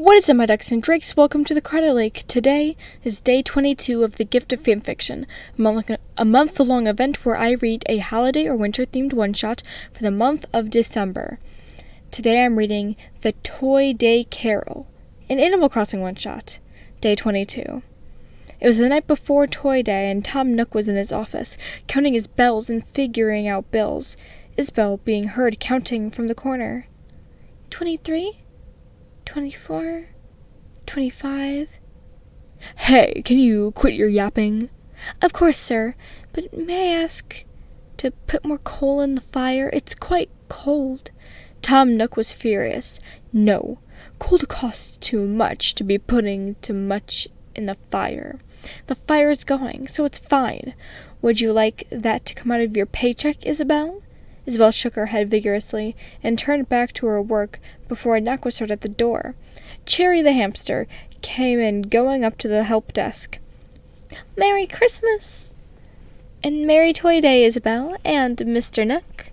What is up, my ducks and drakes? Welcome to the Credit Lake. Today is day 22 of the Gift of Fanfiction, a month-long event where I read a holiday or winter-themed one-shot for the month of December. Today I'm reading The Toy Day Carol, an Animal Crossing one-shot, day 22. It was the night before Toy Day, and Tom Nook was in his office, counting his bells and figuring out bills, Isabel being heard counting from the corner. 23? 24, 25. Hey, can you quit your yapping? Of course, sir, but may I ask to put more coal in the fire? It's quite cold. Tom Nook was furious. No, coal costs too much to be putting too much in the fire. The fire's going, so it's fine. Would you like that to come out of your paycheck, Isabel? Isabel shook her head vigorously and turned back to her work before a knock was heard at the door. Cherry the hamster came in, going up to the help desk. Merry Christmas! And Merry Toy Day, Isabel, and Mr. Nook.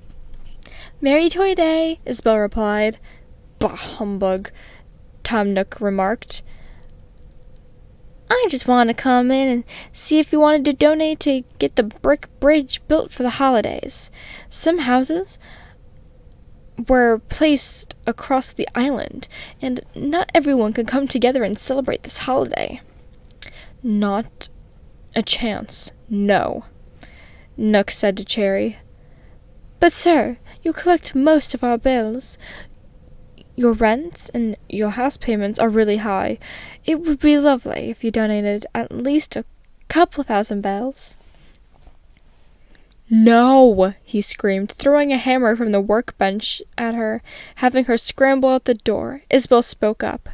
Merry Toy Day, Isabel replied. Bah, humbug, Tom Nook remarked. I just wanted to come in and see if you wanted to donate to get the brick bridge built for the holidays. Some houses were placed across the island, and not everyone could come together and celebrate this holiday. Not a chance, no, Nook said to Cherry. But, sir, you collect most of our bills. Your rents and your house payments are really high. It would be lovely if you donated at least a couple thousand bells. No, he screamed, throwing a hammer from the workbench at her, having her scramble out the door. Isabel spoke up.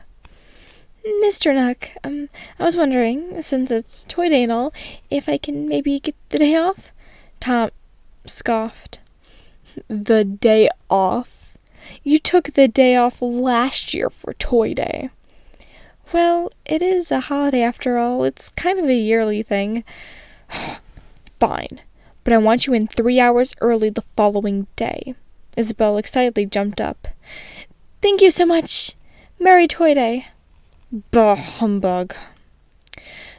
Mr. Nook, I was wondering, since it's Toy Day and all, if I can maybe get the day off? Tom scoffed. The day off? You took the day off last year for Toy Day. Well, it is a holiday after all. It's kind of a yearly thing. Fine, but I want you in 3 hours early the following day. Isabel excitedly jumped up. Thank you so much. Merry Toy Day. Bah, humbug.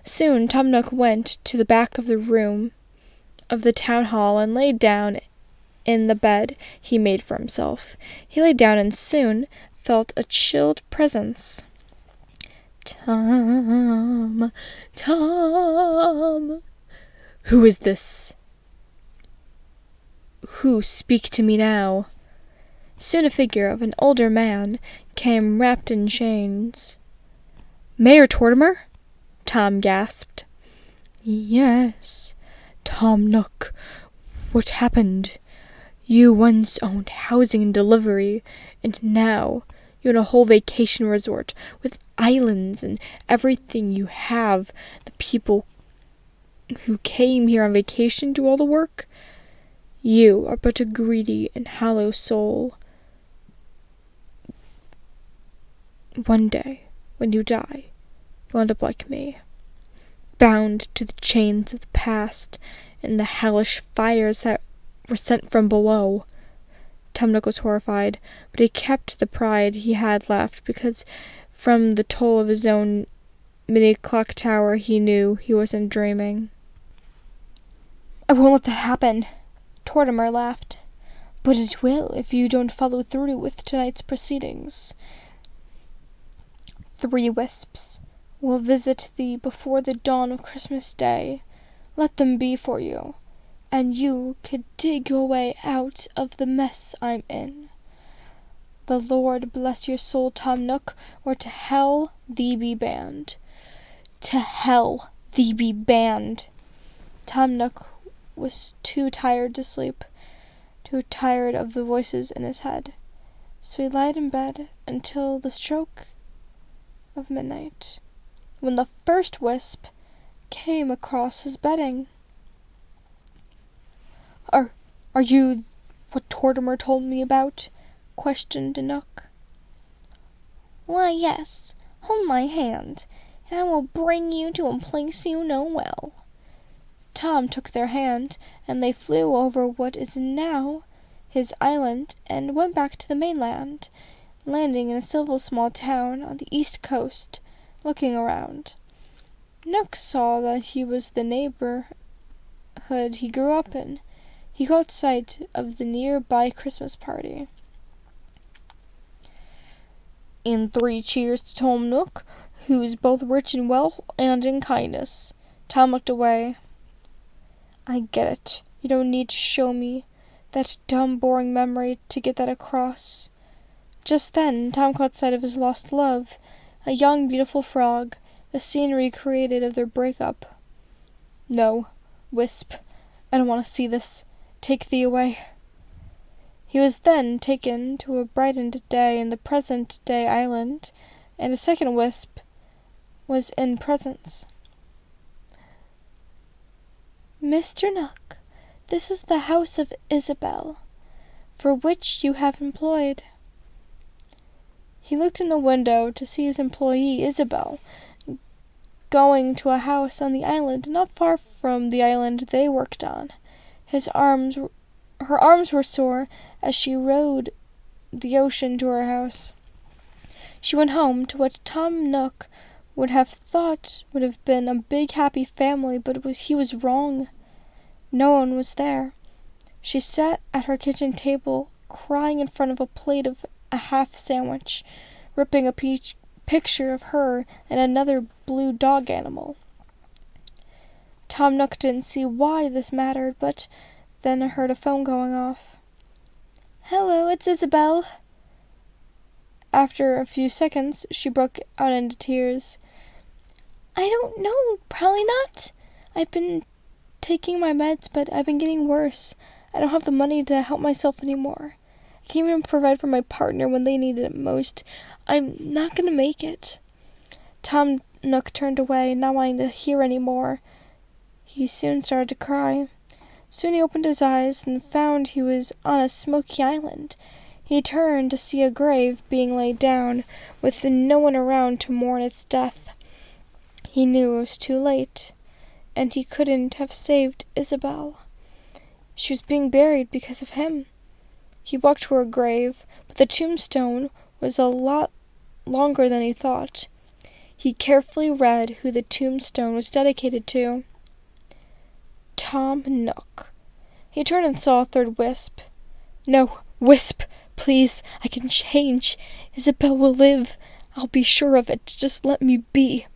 Soon Tom Nook went to the back of the room of the town hall and laid down in the bed he made for himself. He lay down and soon felt a chilled presence. Tom, Tom. Who is this? Who speak to me now? Soon a figure of an older man came wrapped in chains. Mayor Tortimer? Tom gasped. Yes, Tom Nook. What happened? You once owned housing and delivery, and now you own a whole vacation resort with islands and everything you have. The people who came here on vacation do all the work. You are but a greedy and hollow soul. One day, when you die, you'll end up like me, bound to the chains of the past and the hellish fires that were sent from below. Tom Nook was horrified, but he kept the pride he had left, because from the toll of his own mini clock tower he knew he wasn't dreaming. I won't let that happen, Tortimer laughed. But it will if you don't follow through with tonight's proceedings. 3 wisps will visit thee before the dawn of Christmas Day. Let them be for you, and you could dig your way out of the mess I'm in. The Lord bless your soul, Tom Nook, or to hell thee be banned. To hell thee be banned. Tom Nook was too tired to sleep, too tired of the voices in his head, so he lied in bed until the stroke of midnight, when the first wisp came across his bedding. Are you what Tortimer told me about? Questioned Nook. Why, yes. Hold my hand, and I will bring you to a place you know well. Tom took their hand, and they flew over what is now his island and went back to the mainland. landing in a civil small town on the east coast. Looking around, Nook saw that he was the neighborhood he grew up in. He caught sight of the nearby Christmas party. And 3 cheers to Tom Nook, who is both rich in wealth and in kindness. Tom looked away. I get it. You don't need to show me that dumb, boring memory to get that across. Just then, Tom caught sight of his lost love, a young, beautiful frog, the scene recreated of their breakup. No, Wisp, I don't want to see this. Take thee away. He was then taken to a brightened day in the present-day island, and a second Wisp was in presence. Mr. Nook, this is the house of Isabel, for which you have employed. He looked in the window to see his employee, Isabel, going to a house on the island not far from the island they worked on. Her arms were sore as she rowed the ocean to her house. She went home to what Tom Nook would have thought would have been a big happy family, but he was wrong. No one was there. She sat at her kitchen table, crying in front of a plate of a half sandwich, ripping a picture of her and another blue dog animal. Tom Nook didn't see why this mattered, but then heard a phone going off. Hello, it's Isabel. After a few seconds, she broke out into tears. I don't know, probably not. I've been taking my meds, but I've been getting worse. I don't have the money to help myself anymore. I can't even provide for my partner when they need it most. I'm not going to make it. Tom Nook turned away, not wanting to hear any more. He soon started to cry. Soon he opened his eyes and found he was on a smoky island. He turned to see a grave being laid down, with no one around to mourn its death. He knew it was too late, and he couldn't have saved Isabel. She was being buried because of him. He walked to her grave, but the tombstone was a lot longer than he thought. He carefully read who the tombstone was dedicated to. Tom Nook. He turned and saw a third Wisp. No, Wisp, please, I can change. Isabel will live. I'll be sure of it. Just let me be.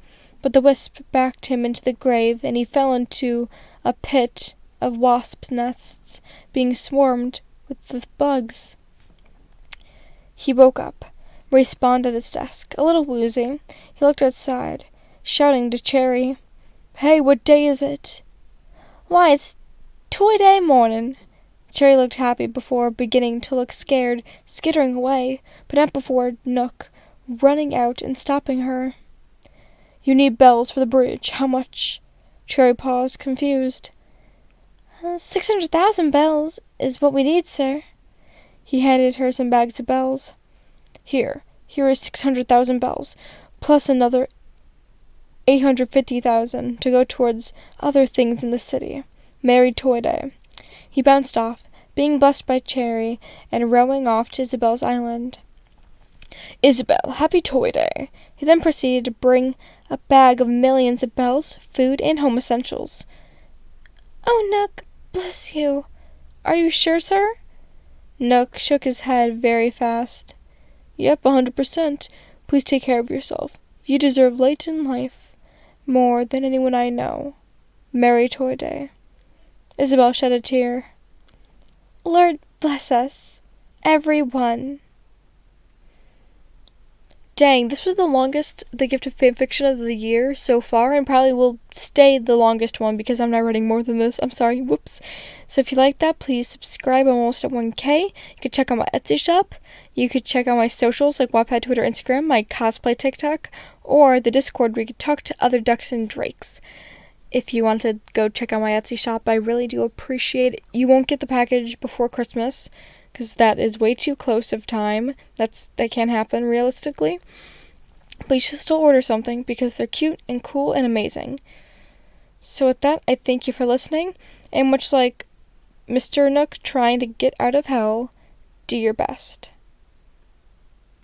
But the Wisp backed him into the grave, and he fell into a pit of wasp nests, being swarmed with bugs. He woke up, respawned at his desk, a little woozy. He looked outside, shouting to Cherry, Hey, what day is it? Why, it's Toy Day morning. Cherry looked happy before beginning to look scared, skittering away, but not before Nook, running out and stopping her. You need bells for the bridge. How much? Cherry paused, confused. 600,000 bells is what we need, sir. He handed her some bags of bells. Here is 600,000 bells, plus another 850,000 to go towards other things in the city. Merry Toy Day. He bounced off, being blessed by Cherry, and rowing off to Isabel's island. Isabel, happy Toy Day. He then proceeded to bring a bag of millions of bells, food, and home essentials. Oh, Nook, bless you. Are you sure, sir? Nook shook his head very fast. Yep, 100%. Please take care of yourself. You deserve late in life more than anyone I know. Merry Toy Day. Isabel shed a tear. Lord bless us, everyone. Dang, this was the longest The Gift of Fanfiction of the year so far, and probably will stay the longest one because I'm not writing more than this. I'm sorry, whoops. So if you like that, please subscribe. I'm almost at 1K. You could check out my Etsy shop. You could check out my socials like Wattpad, Twitter, Instagram, my cosplay TikTok, or the Discord where you could talk to other ducks and drakes. If you want to go check out my Etsy shop, I really do appreciate it. You won't get the package before Christmas, because that is way too close of time. That can't happen realistically. But you should still order something because they're cute and cool and amazing. So with that, I thank you for listening. And much like Mr. Nook trying to get out of hell, do your best.